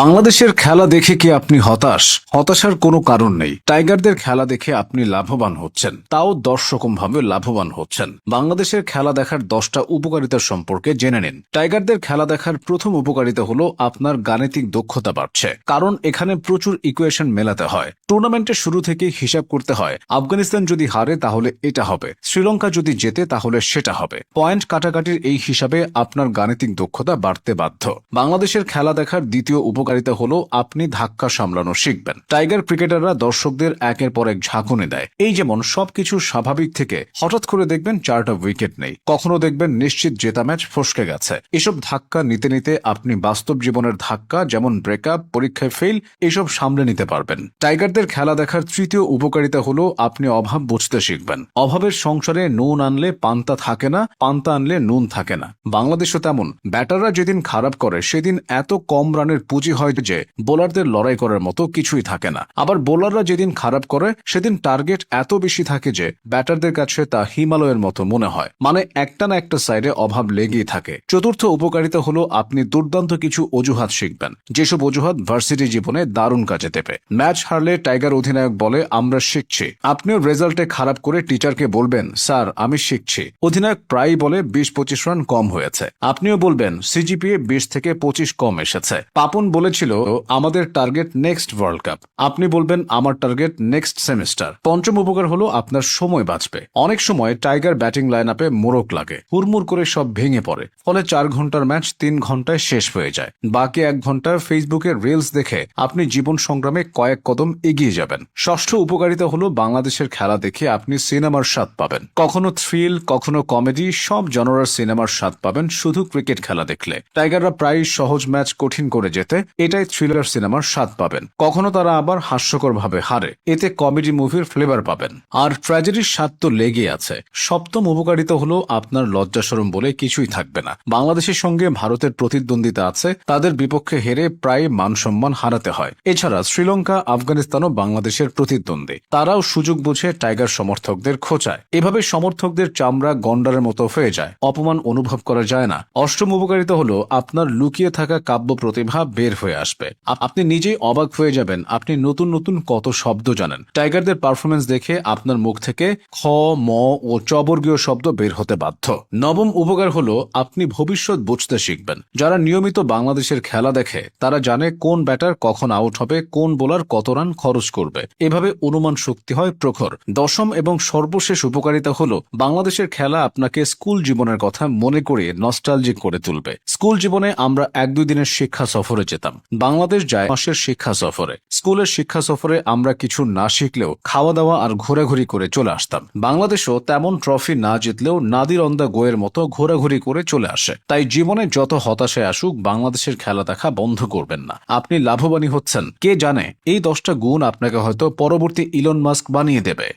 বাংলাদেশের খেলা দেখে কি আপনি হতাশ? হতাশার কোনো কারণ নেই। টাইগারদের খেলা দেখে আপনি লাভবান হচ্ছেন, তাও 10 রকমভাবে লাভবান হচ্ছেন। বাংলাদেশের খেলা দেখার 10টা উপকারিতা সম্পর্কে জেনে নিন। টাইগারদের খেলা দেখার প্রথম উপকারিতা হলো আপনার গাণিতিক দক্ষতা বাড়ছে, কারণ এখানে প্রচুর ইকুয়েশন মেলাতে হয়। টুর্নামেন্টের শুরু থেকে হিসাব করতে হয়, আফগানিস্তান যদি হারে তাহলে এটা হবে, শ্রীলঙ্কা যদি জেতে তাহলে সেটা হবে। পয়েন্ট কাটাকাটির এই হিসাবে আপনার গাণিতিক দক্ষতা বাড়তে বাধ্য। বাংলাদেশের খেলা দেখার দ্বিতীয় উপকারিতা হলো আপনি ধাক্কা সামলানো শিখবেন। টাইগার ক্রিকেটাররা দর্শকদের একের পর এক ঝাঁকুনি দেয়। এই যেমন সবকিছু স্বাভাবিক থেকে হঠাৎ করে দেখবেন 4টা উইকেট নেই, কখনো দেখবেন নিশ্চিত জেতা ম্যাচ ফসকে গেছে। এসব ধাক্কা নিতে নিতে আপনি বাস্তব জীবনের ধাক্কা যেমন ব্রেকআপ, পরীক্ষায় ফেল, এসব সামলে নিতে পারবেন। টাইগারদের খেলা দেখার তৃতীয় উপকারিতা হলো আপনি অভাব বুঝতে শিখবেন। অভাবের সংসারে নুন আনলে পান্তা থাকে না, পান্তা আনলে নুন থাকে না। বাংলাদেশও তেমন। ব্যাটাররা যেদিন খারাপ করে সেদিন এত কম রানের পুঁজি হয় যে বোলারদের লড়াই করার মতো কিছুই থাকে না। আবার বোলাররা যেদিন খারাপ করে সেদিন টার্গেট এত বেশি থাকে যে ব্যাটারদের কাছে তা হিমালয়ের মতো মনে হয়। মানে একটা না একটা সাইডে অভাব লেগেই থাকে। চতুর্থ উপকারিতা হলো আপনি দুর্দান্ত কিছু অজুহাত শিখবেন, যেসব অজুহাত ভার্সিটি জীবনে দারুণ কাজে দেবে। ম্যাচ হারলে টাইগার অধিনায়ক বলে আমরা শিখছি। আপনিও রেজাল্টে খারাপ করে টিচারকে বলবেন স্যার আমি শিখছি। অধিনায়ক প্রায়ই বলে 20-25 রান কম হয়েছে। আপনিও বলবেন সিজিপিএ 20 থেকে 25 কম এসেছে। পাপন বলেছিল আমাদের টার্গেট নেক্সট ওয়ার্ল্ড কাপ। আপনি বলবেন আমার টার্গেট নেক্সট সেমিস্টার। পঞ্চম উপকার হলো আপনার সময় বাঁচবে। অনেক সময় টাইগার ব্যাটিং লাইন আপে মোড়ক লাগে, হুড়মুড় করে সব ভেঙে পড়ে, ফলে 4 ঘন্টার ম্যাচ 3 ঘন্টায় শেষ হয়ে যায়। বাকি 1 ঘন্টা ফেসবুকে রিলস দেখে আপনি জীবন সংগ্রামে কয়েক কদম এগিয়ে যাবেন। ষষ্ঠ উপকারিতা হলো বাংলাদেশের খেলা দেখে আপনি সিনেমার স্বাদ পাবেন। কখনো থ্রিল, কখনো কমেডি, সব জনরার সিনেমার স্বাদ পাবেন শুধু ক্রিকেট খেলা দেখলে। টাইগাররা প্রায় সহজ ম্যাচ কঠিন করে যেতে, এটাই থ্রিলার সিনেমার স্বাদ পাবেন। কখনো তারা আবার হাস্যকর ভাবে হারে, এতে কমেডি মুভির ফ্লেভার পাবেন। আর ট্র্যাজেডির স্বাদ তো লেগে আছে। সপ্তম উপকারিতা হলো আপনার লজ্জাশরম বলে কিছুই থাকবে না। বাংলাদেশের সঙ্গে ভারতের প্রতিদ্বন্দ্বিতা আছে, তাদের বিপক্ষে হেরে প্রায় মান সম্মান হারাতে হয়। এছাড়া শ্রীলঙ্কা, আফগানিস্তানও বাংলাদেশের প্রতিদ্বন্দ্বী, তারাও সুযোগ বুঝে টাইগার সমর্থকদের খোঁচায়। এভাবে সমর্থকদের চামড়া গন্ডারের মতো হয়ে যায়, অপমান অনুভব করা যায় না। অষ্টম উপকারিতা হলো আপনার লুকিয়ে থাকা কাব্য প্রতিভা বের হয়ে আসবে। আপনি নিজেই অবাক হয়ে যাবেন আপনি নতুন নতুন কত শব্দ জানেন। টাইগারদের পারফরমেন্স দেখে আপনার মুখ থেকে খ, ম ও চবর্গীয় শব্দ বের হতে বাধ্য। নবম উপকার হলো আপনি ভবিষ্যৎ বুঝতে শিখবেন। যারা নিয়মিত বাংলাদেশের খেলা দেখে তারা জানে কোন ব্যাটার কখন আউট হবে, কোন বোলার কত রান খরচ করবে। এভাবে অনুমান শক্তি হয় প্রখর। দশম এবং সর্বশেষ উপকারিতা হলো বাংলাদেশের খেলা আপনাকে স্কুল জীবনের কথা মনে করিয়ে নস্টালজিক করে তুলবে। স্কুল জীবনে আমরা 1-2 দিনের শিক্ষা সফরে যেতাম, বাংলাদেশ যায় মাসের শিক্ষা সফরে। স্কুলের শিক্ষা সফরে আমরা কিছু না শিখলেও খাওয়া দাওয়া আর ঘোরাঘুরি করে চলে আসতাম। বাংলাদেশও তেমন ট্রফি না জিতলেও নাদির অন দ্য গোয়ের মতো ঘোরাঘুরি করে চলে আসে। তাই জীবনে যত হতাশায় আসুক বাংলাদেশের খেলা দেখা বন্ধ করবেন না। আপনি লাভবানই হচ্ছেন, কে জানে এই 10টা গুণ আপনাকে হয়তো পরবর্তী ইলন মাস্ক বানিয়ে দেবে।